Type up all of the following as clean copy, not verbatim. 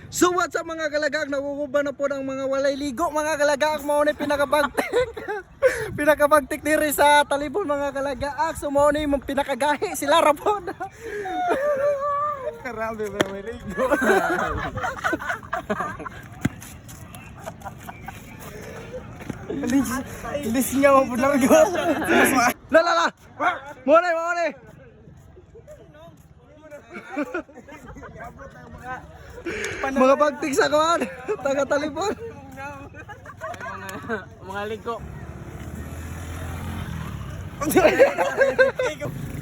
So what's up mga kalagaak, naguguban na po ng mga walay ligo mga kalagaak, mao ni pinakabagtik. Pinakabagtik diri sa talibon mga kalagaak. So mao ni mong pinakagahi sila ra po. Karami ba may ligo? Alis nga mo po largo. La. Mao ni. Mga bagtik sa kuan, taga talibon. Mga ligo.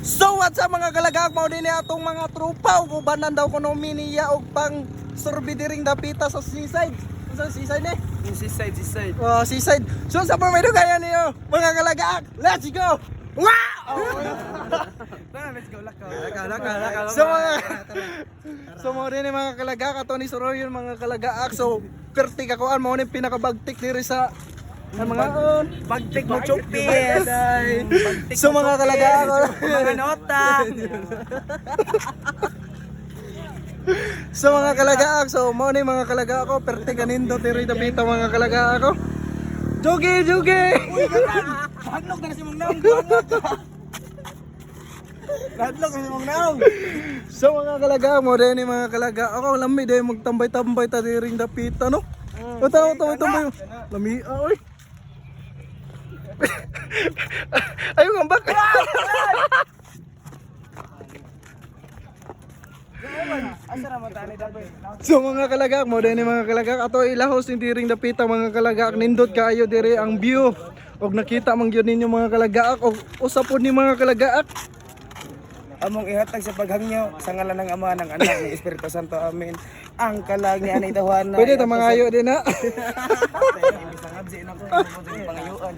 So what's up mga kalagaak, mao din atong mga tropa ug ubanan daw kuno miniya og pang sorbidiring dapita sa seaside. Sa seaside ni? Seaside. Oh, seaside. So sa pamilya kaya niyo mga kalagaak, let's go. Wow! Let's go, lakaw. So mo rin mga kalagaak ato ni Soroyon mga kalagaak. So perti ka kuan mo ni pinakabagtik diri sa mga Bagtik mo chupis. so mga kalagaak Mga nota. so mga kalagaak, so mo ni mga kalagaak ko perti kanindo diri dapita mga kalagaak ko. Jogi. Hadlok na si Mong Naong. Hadlok na si Mong Naong. So mga kalagaak mo din mga kalagaak ako lami day magtambay-tambay ta diri dapita no. Utaw tambay. Lami oy. Ayo ngambak. Asa ra man tani dapat. So mga kalagaak mo din mga kalagaak ato ilahos ni diring dapita mga kalagaak, nindot kaayo diri ang view og nakita man gyud ninyo mga kalagaak og usapon ni mga kalagaak. Among ihatag sa paghangyo sa ngalan ng Ama, ng Anak, ng Espiritu Santo. Amen. Ang kalag ni Anay Tawana. Pwede ta mga ayo din ha. Isang absi na ko. Pangayuan.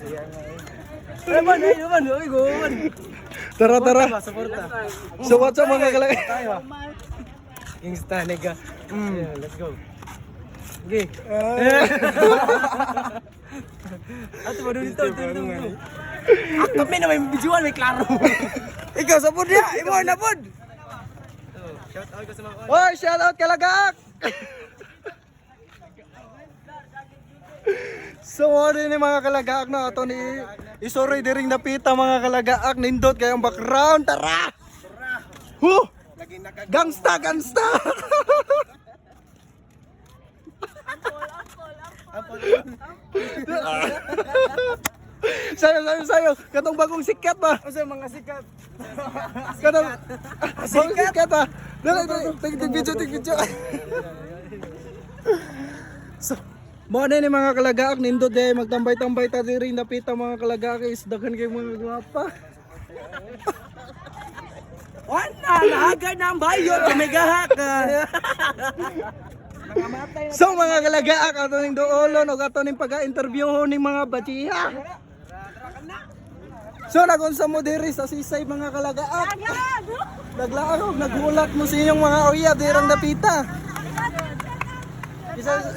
Naman. Uy, goon. Tara. Suporta. So what's up mga kalagaak? Tayo. Gangsta nigga. Let's go. Okay. Ato ba dito? Kami na may bijuan, may klaro. Ikaw sa pod ya, imo na pod. Shout out ko sa mga Oy, shout out kalagaak. So ano ni mga kalagaak na ato ni isoroy diring dapita mga kalagaak, nindot kayong background. Tara. Gangsta. Sayo. Katong bagong sikat ba? Asa mga sikat. Katong bagong sikat ba? Dali, tig-video. So, mo na ni mga kalagaak, nindot day magtambay-tambay ta diri napita mga kalagaak, is daghan kay mga gwapa. Wala, lahaga na ang bayo, tumigahak. So mga kalagaak, ato ning doolon og ato ning pag-interview ning mga bachiha. So nagunsa mo diri sa sisay mga kalagaak. Naglaag og nagulat mo sa inyong mga uyab dirang dapita.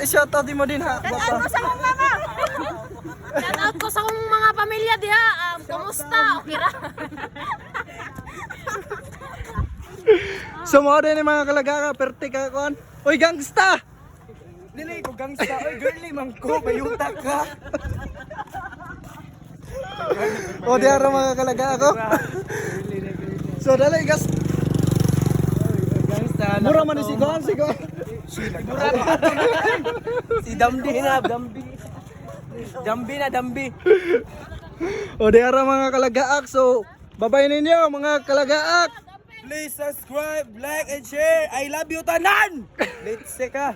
Isa out di mo din ha. Shout out ko sa akong mga. Shout out ko sa akong mga pamilya diha. Kumusta? Okay ra. So mo din ni mga kalagaak, perti ka kon. Oy gangsta. Dili ko gangsta, oy girly man ko, bayutak ka. O di ara mga kalagaak ko. So dali gas. Gangsta. Mura man ni si Gon. Si Dambi na, Dambi. O di ara mga kalagaak. So babay ninyo mga kalagaak. Please subscribe, like, and share. I love you tanan. Let's see ka.